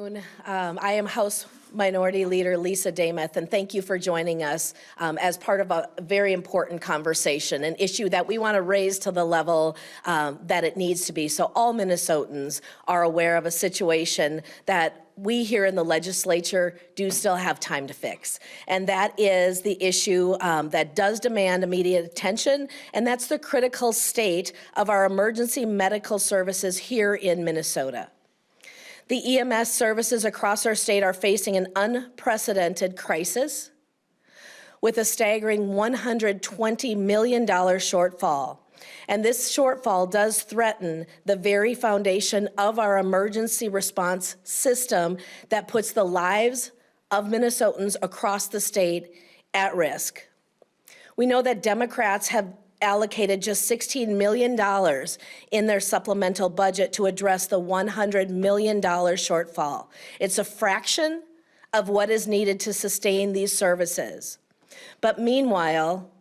afternoon. I am House Minority Leader Lisa Demuth, and thank you for joining us as part of a very important conversation, an issue that we want to raise to the level that it needs to be, so all Minnesotans are aware of a situation that we here in the legislature do still have time to fix. And that is the issue that does demand immediate attention, and that's the critical state of our emergency medical services here in Minnesota. The EMS services across our state are facing an unprecedented crisis with a staggering $120 million shortfall. And this shortfall does threaten the very foundation of our emergency response system that puts the lives of Minnesotans across the state at risk. We know that Democrats have allocated just $16 million in their supplemental budget to address the $100 million shortfall. It's a fraction of what is needed to sustain these services. But meanwhile,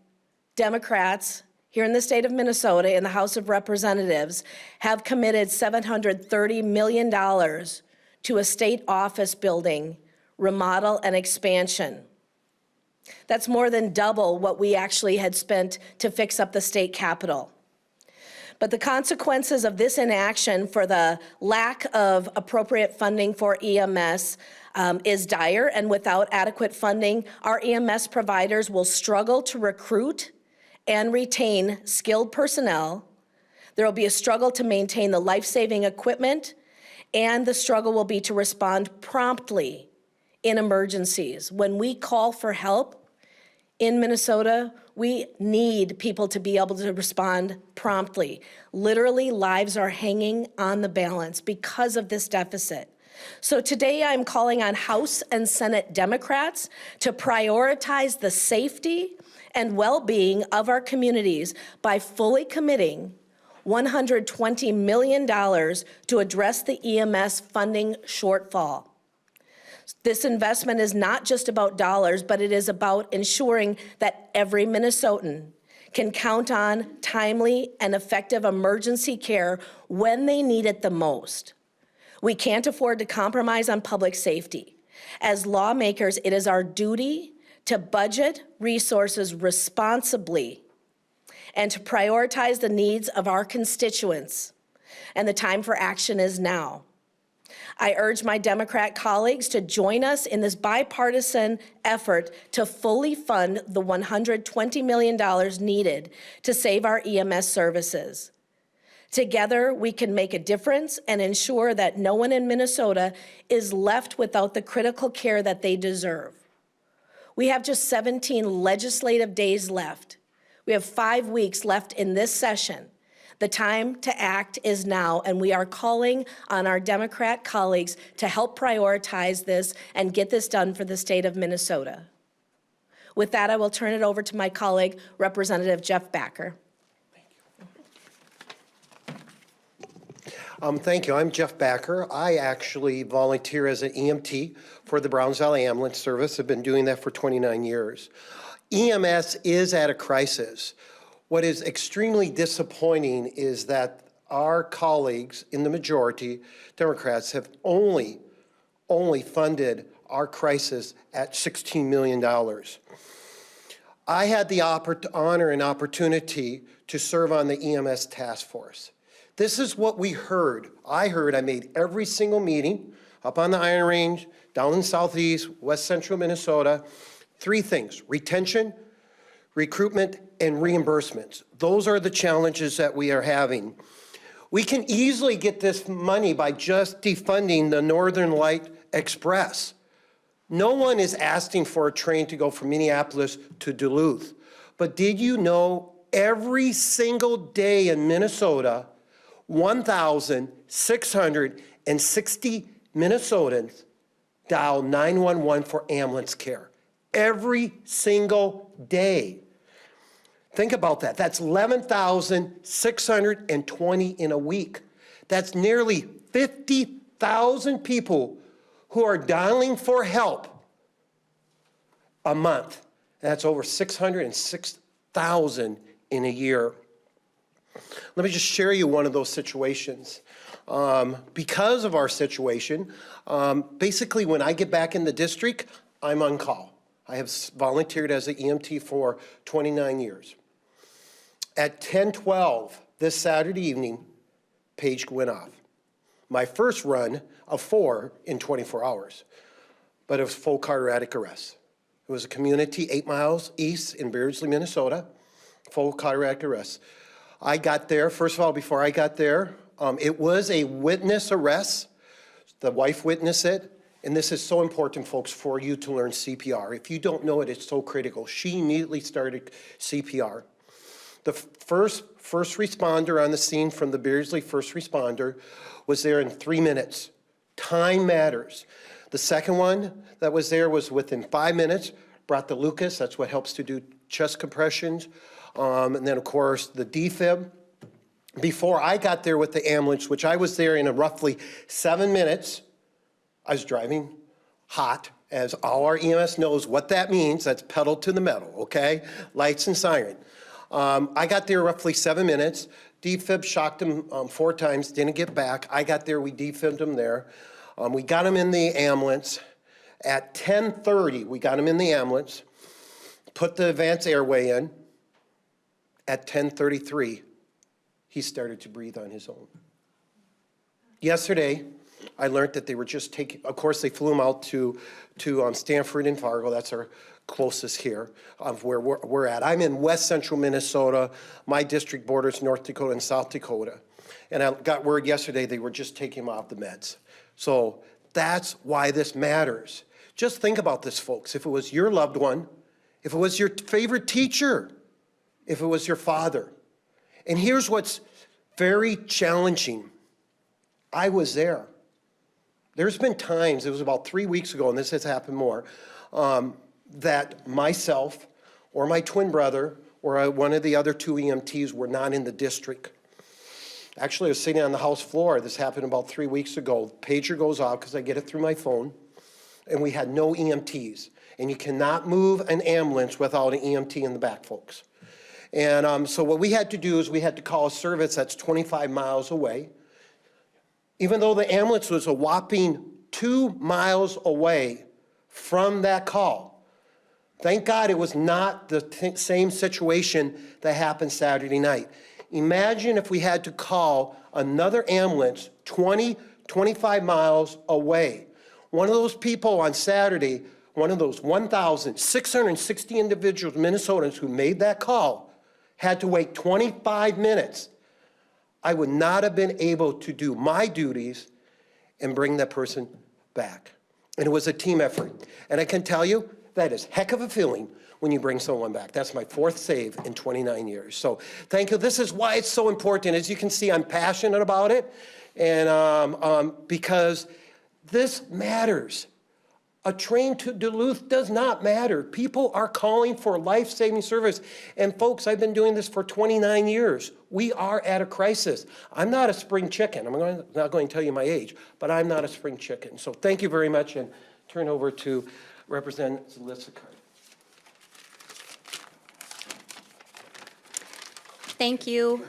Democrats here in the state of Minnesota in the House of Representatives have committed $730 million to a state office building remodel and expansion. That's more than double what we actually had spent to fix up the state capitol. But the consequences of this inaction for the lack of appropriate funding for EMS is dire, and without adequate funding, our EMS providers will struggle to recruit and retain skilled personnel. There will be a struggle to maintain the life-saving equipment, and the struggle will be to respond promptly in emergencies. When we call for help in Minnesota, we need people to be able to respond promptly. Literally, lives are hanging on the balance because of this deficit. So today I'm calling on House and Senate Democrats to prioritize the safety and well-being of our communities by fully committing $120 million to address the EMS funding shortfall. This investment is not just about dollars, but it is about ensuring that every Minnesotan can count on timely and effective emergency care when they need it the most. We can't afford to compromise on public safety. As lawmakers, it is our duty to budget resources responsibly and to prioritize the needs of our constituents. And the time for action is now. I urge my Democrat colleagues to join us in this bipartisan effort to fully fund the $120 million needed to save our EMS services. Together, we can make a difference and ensure that no one in Minnesota is left without the critical care that they deserve. We have just 17 legislative days left. We have 5 weeks left in this session. The time to act is now, and we are calling on our Democrat colleagues to help prioritize this and get this done for the state of Minnesota. With that, I will turn it over to my colleague, Representative Jeff Backer. Thank you. I'm Jeff Backer. I actually volunteer as an EMT for the Browns Valley Ambulance Service. I've been doing that for 29 years. EMS is at a crisis. What is extremely disappointing is that our colleagues in the majority, Democrats, have only funded our crisis at $16 million. I had the honor and opportunity to serve on the EMS task force. This is what we heard. I made every single meeting up on the Iron Range, down in Southeast, West Central Minnesota. 3 things: retention, recruitment, and reimbursements. Those are the challenges that we are having. We can easily get this money by just defunding the Northern Light Express. No one is asking for a train to go from Minneapolis to Duluth. But did you know every single day in Minnesota, 1,660 Minnesotans dial 911 for ambulance care? Every single day. Think about that. That's 11,620 in a week. That's nearly 50,000 people who are dialing for help a month. That's over 606,000 in a year. Let me just share you one of those situations. Because of our situation, basically when I get back in the district, I'm on call. I have volunteered as an EMT for 29 years. At 10:12 this Saturday evening, page went off. My first run of 4 in 24 hours, but it was full cardiac arrest. It was a community 8 miles east in Beardsley, Minnesota, full cardiac arrest. I got there, first of all, before I got there, it was a witness arrest. The wife witnessed it. And this is so important, folks, for you to learn CPR. If you don't know it, it's so critical. She immediately started CPR. The first responder on the scene from the Beardsley first responder was there in 3 minutes. Time matters. The second one that was there was within 5 minutes, brought the Lucas, that's what helps to do chest compressions. And then, of course, the defib. Before I got there with the ambulance, which I was there in a roughly 7 minutes, I was driving hot, as all our EMS knows what that means. That's pedal to the metal, okay? Lights and siren. I got there roughly 7 minutes. Defib shocked him 4 times, didn't get back. I got there, we defibbed him there. We got him in the ambulance. At 10:30, we got him in the ambulance, put the advanced airway in. At 10:33, he started to breathe on his own. Yesterday, I learned that they were just taking, of course, they flew him out to Stanford and Fargo. That's our closest here of where we're at. I'm in west central Minnesota. My district borders North Dakota and South Dakota. And I got word yesterday they were just taking him off the meds. So that's why this matters. Just think about this, folks. If it was your loved one, if it was your favorite teacher, if it was your father. And here's what's very challenging. I was there. There's been times, it was about 3 weeks ago, and this has happened more, that myself or my twin brother or one of the other 2 EMTs were not in the district. Actually, I was sitting on the house floor. This happened about 3 weeks ago. Pager goes off because I get it through my phone, and we had no EMTs. And you cannot move an ambulance without an EMT in the back, folks. And so what we had to do is we had to call a service that's 25 miles away. Even though the ambulance was a whopping 2 miles away from that call. Thank God it was not the same situation that happened Saturday night. Imagine if we had to call another ambulance 20, 25 miles away. One of those people on Saturday, one of those 1,660 individuals, Minnesotans who made that call, had to wait 25 minutes. I would not have been able to do my duties and bring that person back. And it was a team effort. And I can tell you, that is heck of a feeling when you bring someone back. That's my 4th save in 29 years. So thank you. This is why it's so important. As you can see, I'm passionate about it, and because this matters. A train to Duluth does not matter. People are calling for life-saving service. And folks, I've been doing this for 29 years. We are at a crisis. I'm not a spring chicken. I'm not going to tell you my age, but I'm not a spring chicken. So thank you very much, and turn over to Representative Zalesnikar. Thank you.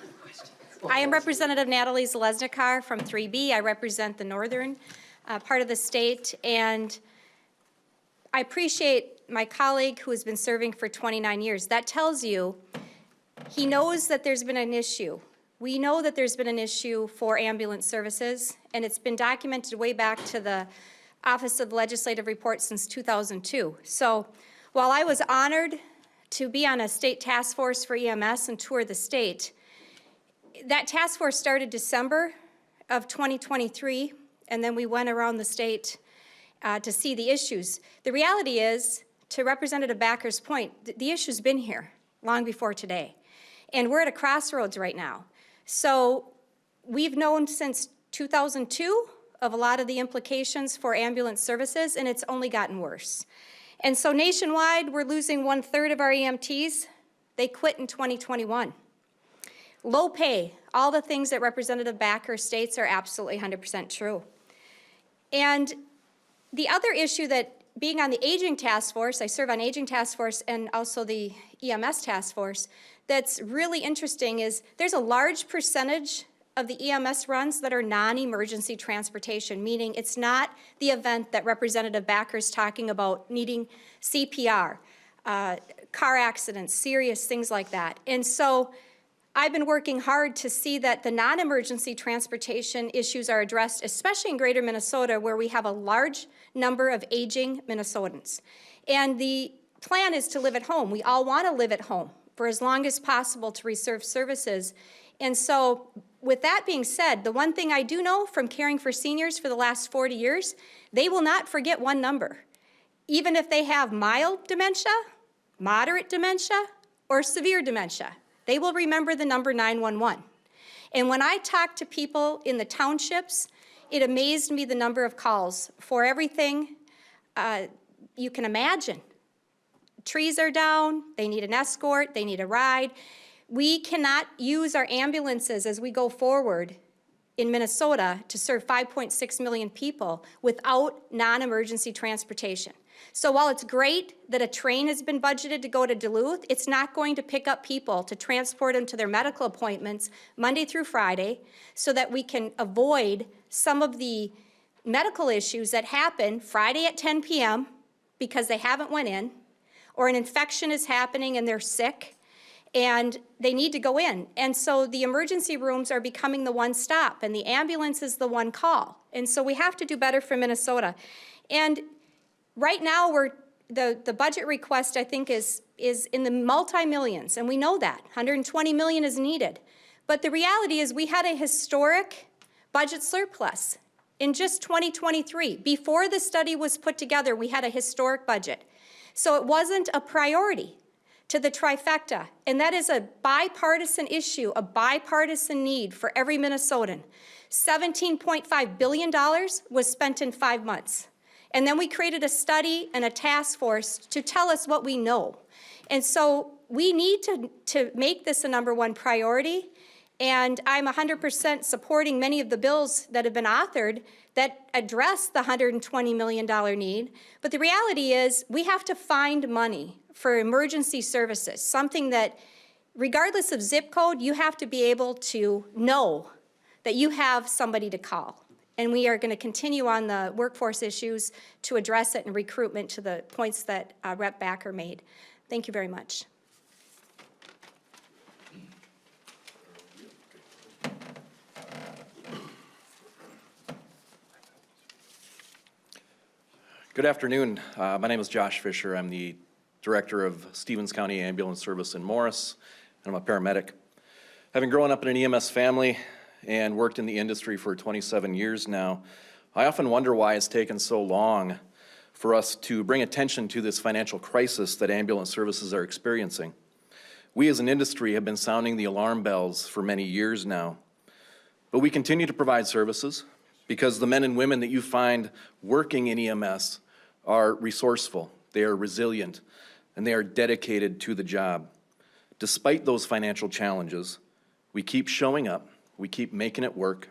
I am Representative Natalie Zalesnikar from 3B. I represent the northern part of the state, and I appreciate my colleague who has been serving for 29 years. That tells you he knows that there's been an issue. We know that there's been an issue for ambulance services, and it's been documented way back to the Office of Legislative Report since 2002. So while I was honored to be on a state task force for EMS and tour the state, that task force started December of 2023, and then we went around the state to see the issues. The reality is, to Representative Backer's point, the issue's been here long before today. And we're at a crossroads right now. So we've known since 2002 of a lot of the implications for ambulance services, and it's only gotten worse. And so nationwide, we're losing 1/3 of our EMTs. They quit in 2021. Low pay, all the things that Representative Backer states are absolutely 100% true. And the other issue that being on the aging task force, I serve on aging task force and also the EMS task force, that's really interesting is there's a large percentage of the EMS runs that are non-emergency transportation, meaning it's not the event that Representative Backer's talking about, needing CPR, car accidents, serious things like that. And so I've been working hard to see that the non-emergency transportation issues are addressed, especially in Greater Minnesota, where we have a large number of aging Minnesotans. And the plan is to live at home. We all want to live at home for as long as possible to receive services. And so with that being said, the one thing I do know from caring for seniors for the last 40 years, they will not forget one number. Even if they have mild dementia, moderate dementia, or severe dementia, they will remember the number 911. And when I talk to people in the townships, it amazed me the number of calls for everything you can imagine. Trees are down, they need an escort, they need a ride. We cannot use our ambulances as we go forward in Minnesota to serve 5.6 million people without non-emergency transportation. So while it's great that a train has been budgeted to go to Duluth, it's not going to pick up people to transport them to their medical appointments Monday through Friday so that we can avoid some of the medical issues that happen Friday at 10 p.m. because they haven't went in, or an infection is happening and they're sick and they need to go in. And so the emergency rooms are becoming the one stop and the ambulance is the one call. And so we have to do better for Minnesota. And right now, the budget request, I think, is in the multi-millions, and we know that. 120 million is needed. But the reality is we had a historic budget surplus in just 2023. Before the study was put together, we had a historic budget. So it wasn't a priority to the trifecta, and that is a bipartisan issue, a bipartisan need for every Minnesotan. $17.5 billion was spent in 5 months. And then we created a study and a task force to tell us what we know. And so we need to make this a #1 priority. And I'm 100% supporting many of the bills that have been authored that address the $120 million need. But the reality is we have to find money for emergency services, something that, regardless of zip code, you have to be able to know that you have somebody to call. And we are going to continue on the workforce issues to address it and recruitment to the points that Rep. Backer made. Thank you very much. Good afternoon. My name is Josh Fisher. I'm the Director of Stevens County Ambulance Service in Morris, and I'm a paramedic. Having grown up in an EMS family and worked in the industry for 27 years now, I often wonder why it's taken so long for us to bring attention to this financial crisis that ambulance services are experiencing. We as an industry have been sounding the alarm bells for many years now, but we continue to provide services because the men and women that you find working in EMS are resourceful, they are resilient, and they are dedicated to the job. Despite those financial challenges, we keep showing up, we keep making it work,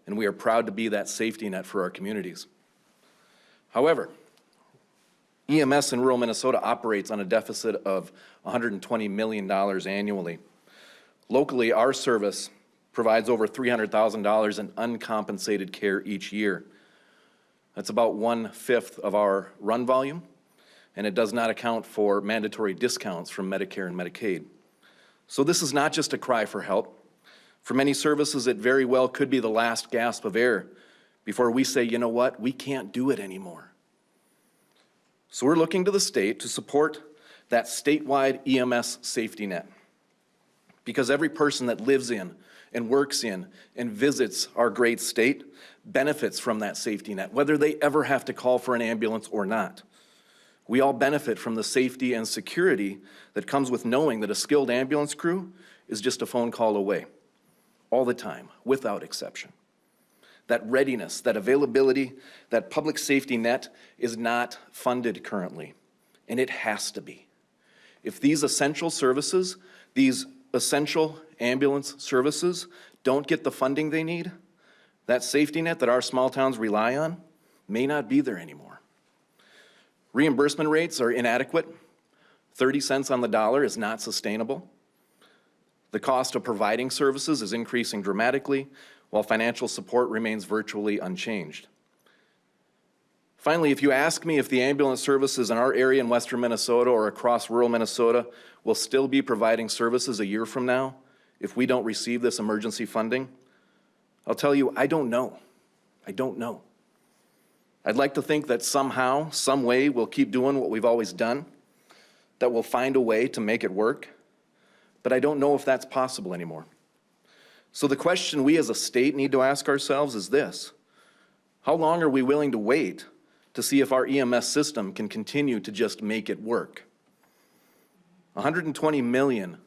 and we are proud to be that safety net for our communities. However, EMS in rural Minnesota operates on a deficit of $120 million annually. Locally, our service provides over $300,000 in uncompensated care each year. That's about 1/5 of our run volume, and it does not account for mandatory discounts from Medicare and Medicaid. So this is not just a cry for help. For many services, it very well could be the last gasp of air before we say, you know what, we can't do it anymore. So we're looking to the state to support that statewide EMS safety net, because every person that lives in and works in and visits our great state benefits from that safety net, whether they ever have to call for an ambulance or not. We all benefit from the safety and security that comes with knowing that a skilled ambulance crew is just a phone call away, all the time, without exception. That readiness, that availability, that public safety net is not funded currently, and it has to be. If these essential services, these essential ambulance services don't get the funding they need, that safety net that our small towns rely on may not be there anymore. Reimbursement rates are inadequate. 30 cents on the dollar is not sustainable. The cost of providing services is increasing dramatically, while financial support remains virtually unchanged. Finally, if you ask me if the ambulance services in our area in western Minnesota or across rural Minnesota will still be providing services a year from now if we don't receive this emergency funding, I'll tell you, I don't know. I don't know. I'd like to think that somehow, some way, we'll keep doing what we've always done, that we'll find a way to make it work, but I don't know if that's possible anymore. So the question we as a state need to ask ourselves is this: how long are we willing to wait to see if our EMS system can continue to just make it work? $120 million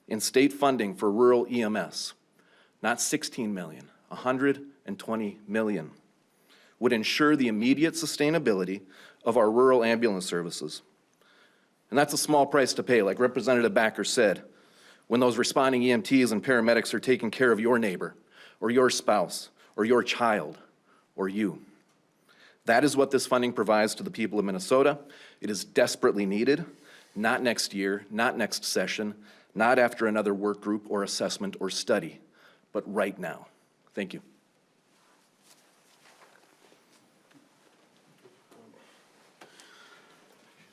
in state funding for rural EMS, not $16 million, $120 million, would ensure the immediate sustainability of our rural ambulance services. And that's a small price to pay, like Representative Backer said, when those responding EMTs and paramedics are taking care of your neighbor, or your spouse, or your child, or you. That is what this funding provides to the people of Minnesota. It is desperately needed, not next year, not next session, not after another work group or assessment or study, but right now. Thank you.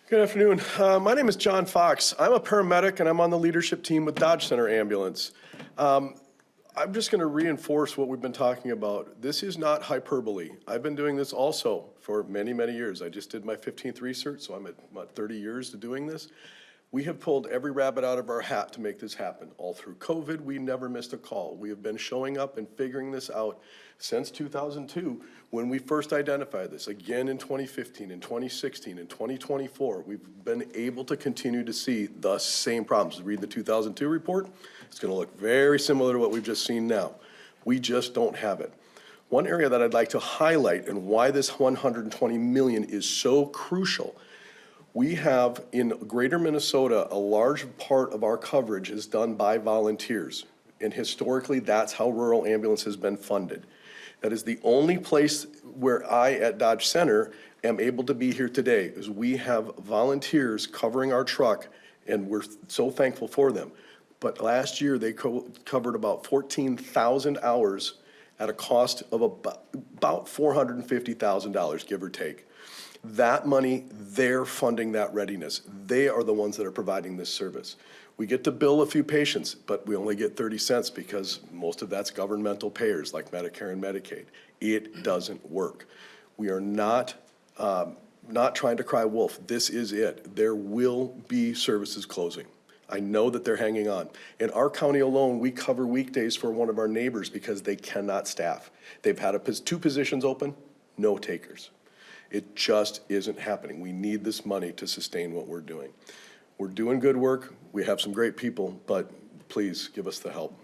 Good afternoon. My name is John Fox. I'm a paramedic and I'm on the leadership team with Dodge Center Ambulance. I'm just going to reinforce what we've been talking about. This is not hyperbole. I've been doing this also for many, many years. I just did my 15th research, so I'm at about 30 years to doing this. We have pulled every rabbit out of our hat to make this happen. All through COVID, we never missed a call. We have been showing up and figuring this out since 2002 when we first identified this. Again in 2015, in 2016, in 2024, we've been able to continue to see the same problems. Read the 2002 report. It's going to look very similar to what we've just seen now. We just don't have it. One area that I'd like to highlight and why this $120 million is so crucial. We have in greater Minnesota, a large part of our coverage is done by volunteers. And historically, that's how rural ambulance has been funded. That is the only place where I at Dodge Center am able to be here today, is we have volunteers covering our truck, and we're so thankful for them. But last year, they covered about 14,000 hours at a cost of about $450,000, give or take. That money, they're funding that readiness. They are the ones that are providing this service. We get to bill a few patients, but we only get 30 cents because most of that's governmental payers like Medicare and Medicaid. It doesn't work. We are not trying to cry wolf. This is it. There will be services closing. I know that they're hanging on. In our county alone, we cover weekdays for one of our neighbors because they cannot staff. They've had 2 positions open, no takers. It just isn't happening. We need this money to sustain what we're doing. We're doing good work. We have some great people, but please give us the help.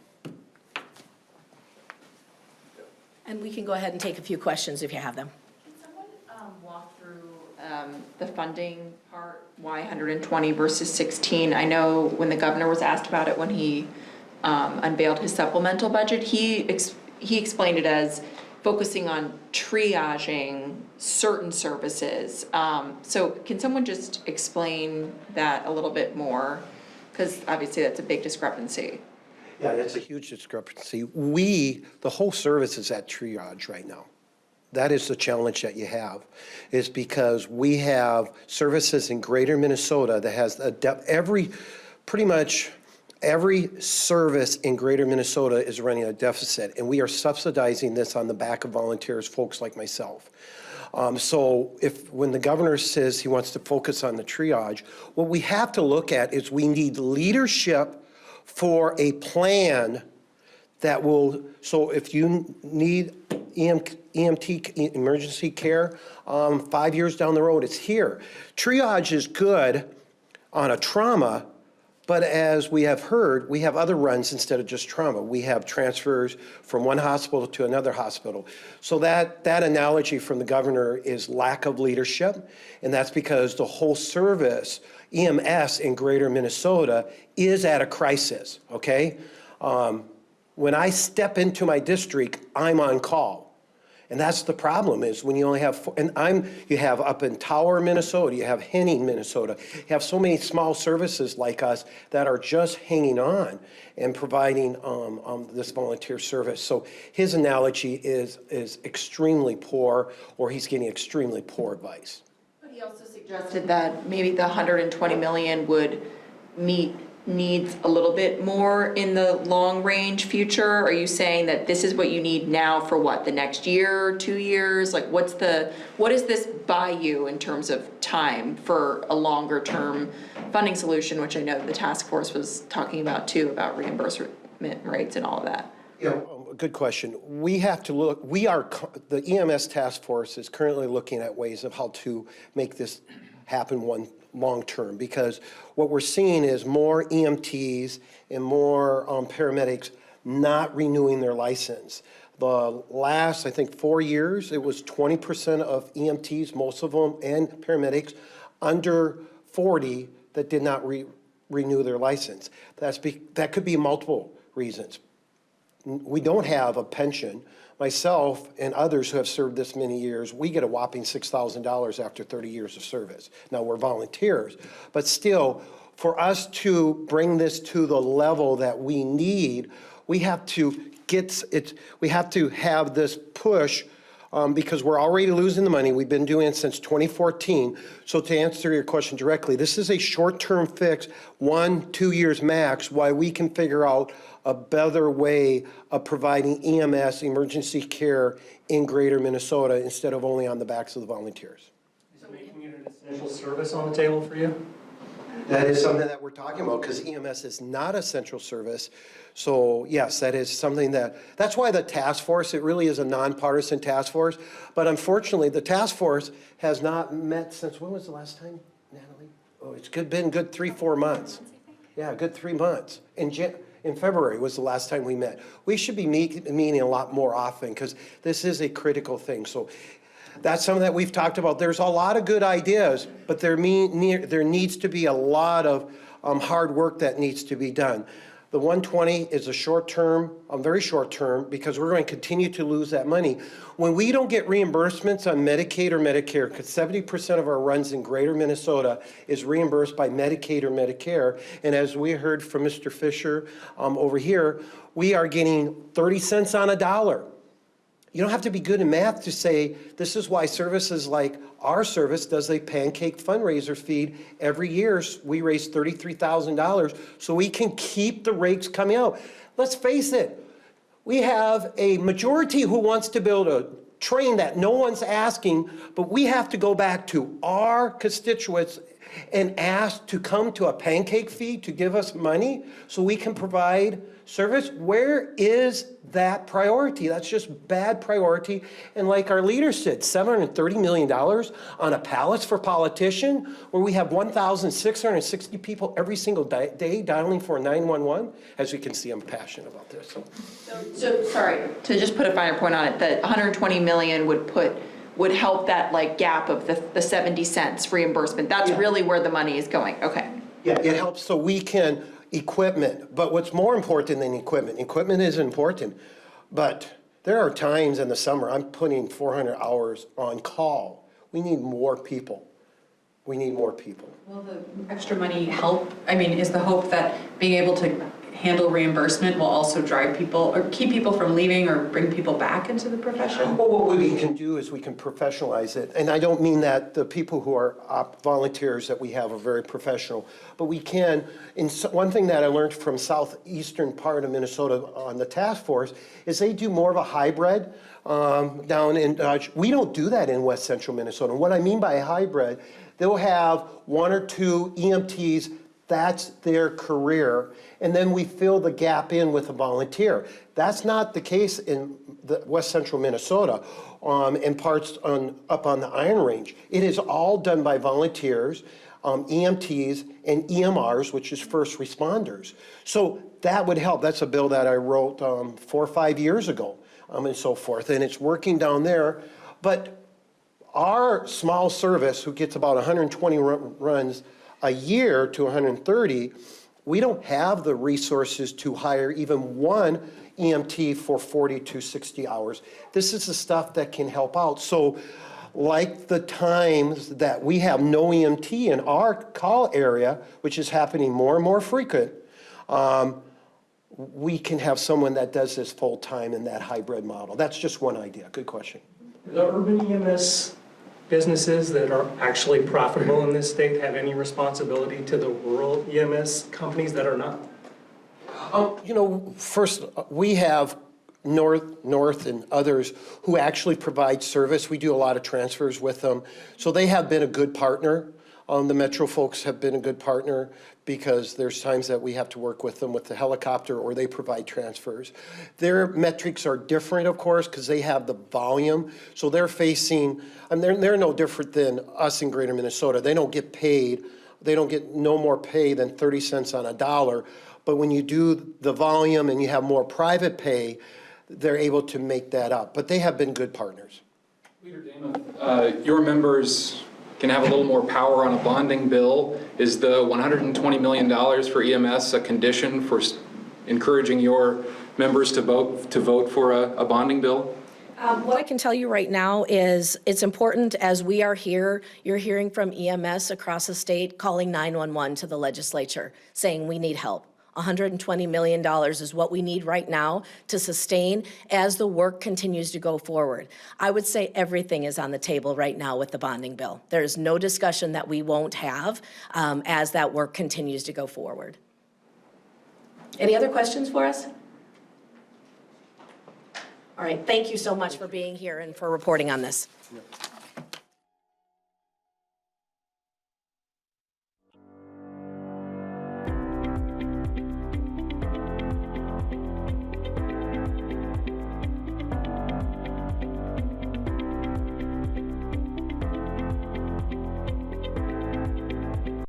And we can go ahead and take a few questions if you have them. Can someone walk through the funding part, why 120 versus 16? I know when the governor was asked about it when he unveiled his supplemental budget, he explained it as focusing on triaging certain services. So can someone just explain that a little bit more? Because obviously that's a big discrepancy. Yeah, it's a huge discrepancy. The whole service is at triage right now. That is the challenge that you have, is because we have services in greater Minnesota that has pretty much every service in greater Minnesota is running a deficit, and we are subsidizing this on the back of volunteers, folks like myself. So when the governor says he wants to focus on the triage, what we have to look at is we need leadership for a plan that will, so if you need EMT emergency care, 5 years down the road, it's here. Triage is good on a trauma, but as we have heard, we have other runs instead of just trauma. We have transfers from one hospital to another hospital. So that analogy from the governor is lack of leadership, and that's because the whole service, EMS in greater Minnesota, is at a crisis, okay? When I step into my district, I'm on call. And that's the problem is when you only have, you have up in Tower, Minnesota, you have Henning, Minnesota. You have so many small services like us that are just hanging on and providing this volunteer service. So his analogy is extremely poor, or he's getting extremely poor advice. But he also suggested that maybe the 120 million would meet needs a little bit more in the long-range future? Are you saying that this is what you need now for what, the next year, 2 years? Like what does this buy you in terms of time for a longer-term funding solution, which I know the task force was talking about too, about reimbursement rates and all of that? Yeah, good question. We have to look, the EMS task force is currently looking at ways of how to make this happen long-term, because what we're seeing is more EMTs and more paramedics not renewing their license. The last, I think, 4 years, it was 20% of EMTs, most of them, and paramedics under 40 that did not renew their license. That could be multiple reasons. We don't have a pension. Myself and others who have served this many years, we get a whopping $6,000 after 30 years of service. Now, we're volunteers, but still, for us to bring this to the level that we need, we have to have this push because we're already losing the money. We've been doing it since 2014. So to answer your question directly, this is a short-term fix, 1-2 years max, while we can figure out a better way of providing EMS, emergency care, in greater Minnesota instead of only on the backs of the volunteers. Is making it an essential service on the table for you? That is something that we're talking about because EMS is not essential service. So yes, that is something that's why the task force, it really is a nonpartisan task force. But unfortunately, the task force has not met since, when was the last time, Natalie? Oh, it's been good 3-4 months. Yeah, good 3 months. In February was the last time we met. We should be meeting a lot more often because this is a critical thing. So that's something that we've talked about. There's a lot of good ideas, but there needs to be a lot of hard work that needs to be done. The 120 is a short term, very short term, because we're going to continue to lose that money. When we don't get reimbursements on Medicaid or Medicare, because 70% of our runs in greater Minnesota is reimbursed by Medicaid or Medicare, and as we heard from Mr. Fisher over here, we are getting 30 cents on a dollar. You don't have to be good in math to say this is why services like our service does a pancake fundraiser feed every year. We raise $33,000 so we can keep the rates coming out. Let's face it, we have a majority who wants to build a train that no one's asking, but we have to go back to our constituents and ask to come to a pancake feed to give us money so we can provide service. Where is that priority? That's just bad priority. And like our leader said, $730 million on a palace for politician, where we have 1,660 people every single day dialing for 911. As you can see, I'm passionate about this. So sorry, to just put a finer point on it, that 120 million would help that like gap of the 70 cents reimbursement. That's really where the money is going. Okay. Yeah, it helps so we can equipment. But what's more important than equipment is important, but there are times in the summer I'm putting 400 hours on call. We need more people. We need more people. Will the extra money help? I mean, is the hope that being able to handle reimbursement will also drive people or keep people from leaving or bring people back into the profession? Well, what we can do is we can professionalize it. And I don't mean that the people who are volunteers that we have are very professional, but we can. One thing that I learned from southeastern part of Minnesota on the task force is they do more of a hybrid down in Dodge. We don't do that in West Central Minnesota. And what I mean by a hybrid, they'll have 1 or 2 EMTs. That's their career. And then we fill the gap in with a volunteer. That's not the case in the West Central Minnesota and parts up on the Iron Range. It is all done by volunteers, EMTs, and EMRs, which is first responders. So that would help. That's a bill that I wrote 4 or 5 years ago and so forth. And it's working down there. But our small service, who gets about 120 runs a year to 130, we don't have the resources to hire even one EMT for 40 to 60 hours. This is the stuff that can help out. So like the times that we have no EMT in our call area, which is happening more and more frequent, we can have someone that does this full-time in that hybrid model. That's just one idea. Good question. The urban EMS businesses that are actually profitable in this state have any responsibility to the rural EMS companies that are not? You know, first, we have North and others who actually provide service. We do a lot of transfers with them. So they have been a good partner. The Metro folks have been a good partner because there's times that we have to work with them with the helicopter or they provide transfers. Their metrics are different, of course, because they have the volume. So they're facing, and they're no different than us in Greater Minnesota. They don't get paid. They don't get no more pay than 30 cents on a dollar. But when you do the volume and you have more private pay, they're able to make that up. But they have been good partners. Leader Dameth, your members can have a little more power on a bonding bill. Is the $120 million for EMS a condition for encouraging your members to vote for a bonding bill? What I can tell you right now is it's important as we are here, you're hearing from EMS across the state calling 911 to the legislature saying we need help. $120 million is what we need right now to sustain as the work continues to go forward. I would say everything is on the table right now with the bonding bill. There is no discussion that we won't have as that work continues to go forward. Any other questions for us? All right, thank you so much for being here and for reporting on this.